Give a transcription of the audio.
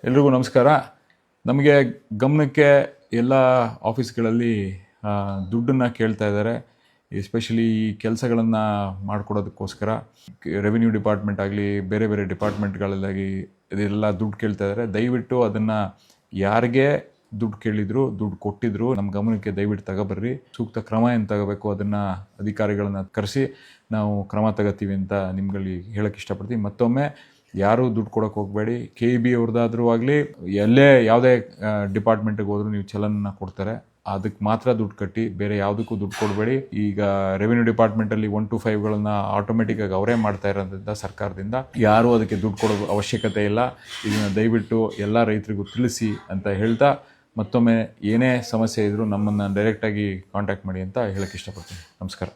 ಎಲ್ರಿಗೂ ನಮಸ್ಕಾರ. ನಮಗೆ ಗಮನಕ್ಕೆ ಎಲ್ಲ ಆಫೀಸ್ಗಳಲ್ಲಿ ದುಡ್ಡನ್ನು ಕೇಳ್ತಾ ಇದ್ದಾರೆ. ಎಸ್ಪೆಷಲಿ ಈ ಕೆಲಸಗಳನ್ನು ಮಾಡಿಕೊಡೋದಕ್ಕೋಸ್ಕರ ರೆವಿನ್ಯೂ ಡಿಪಾರ್ಟ್ಮೆಂಟ್ ಆಗಲಿ, ಬೇರೆ ಬೇರೆ ಡಿಪಾರ್ಟ್ಮೆಂಟ್ಗಳಲ್ಲಾಗಿ ಇದೆಲ್ಲ ದುಡ್ಡು ಕೇಳ್ತಾ ಇದ್ದಾರೆ. ದಯವಿಟ್ಟು ಅದನ್ನು ಯಾರಿಗೆ ದುಡ್ಡು ಕೇಳಿದ್ರು, ದುಡ್ಡು ಕೊಟ್ಟಿದ್ರು ನಮ್ಮ ಗಮನಕ್ಕೆ ದಯವಿಟ್ಟು ತಗೊಬರ್ರಿ. ಸೂಕ್ತ ಕ್ರಮ ಏನು ತಗೋಬೇಕು ಅದನ್ನು ಅಧಿಕಾರಿಗಳನ್ನು ಕರೆಸಿ ನಾವು ಕ್ರಮ ತಗೋತೀವಿ ಅಂತ ನಿಮ್ಗಳಿಗೆ ಹೇಳೋಕ್ಕೆ ಇಷ್ಟಪಡ್ತೀವಿ. ಮತ್ತೊಮ್ಮೆ ಯಾರೂ ದುಡ್ಡು ಕೊಡೋಕೆ ಹೋಗಬೇಡಿ. KEB ಅವ್ರದ್ದಾದ್ರೂ ಆಗಲಿ, ಯಾವುದೇ ಡಿಪಾರ್ಟ್ಮೆಂಟಿಗೆ ಹೋದ್ರೂ ನೀವು ಚಲನನ್ನು ಕೊಡ್ತಾರೆ, ಅದಕ್ಕೆ ಮಾತ್ರ ದುಡ್ಡು ಕಟ್ಟಿ, ಬೇರೆ ಯಾವುದಕ್ಕೂ ದುಡ್ಡು ಕೊಡಬೇಡಿ. ಈಗ ರೆವಿನ್ಯೂ ಡಿಪಾರ್ಟ್ಮೆಂಟಲ್ಲಿ 1 to 5ಗಳನ್ನು ಆಟೋಮೆಟಿಕ್ಕಾಗಿ ಅವರೇ ಮಾಡ್ತಾ ಇರೋದ್ರಿಂದ ಸರ್ಕಾರದಿಂದ ಯಾರೂ ಅದಕ್ಕೆ ದುಡ್ಡು ಕೊಡೋ ಅವಶ್ಯಕತೆ ಇಲ್ಲ. ಇದನ್ನು ದಯವಿಟ್ಟು ಎಲ್ಲ ರೈತರಿಗೂ ತಿಳಿಸಿ ಅಂತ ಹೇಳ್ತಾ, ಮತ್ತೊಮ್ಮೆ ಏನೇ ಸಮಸ್ಯೆ ಇದ್ದರೂ ನಮ್ಮನ್ನು ಡೈರೆಕ್ಟಾಗಿ ಕಾಂಟ್ಯಾಕ್ಟ್ ಮಾಡಿ ಅಂತ ಹೇಳೋಕ್ಕೆ ಇಷ್ಟಪಡ್ತೀನಿ. ನಮಸ್ಕಾರ.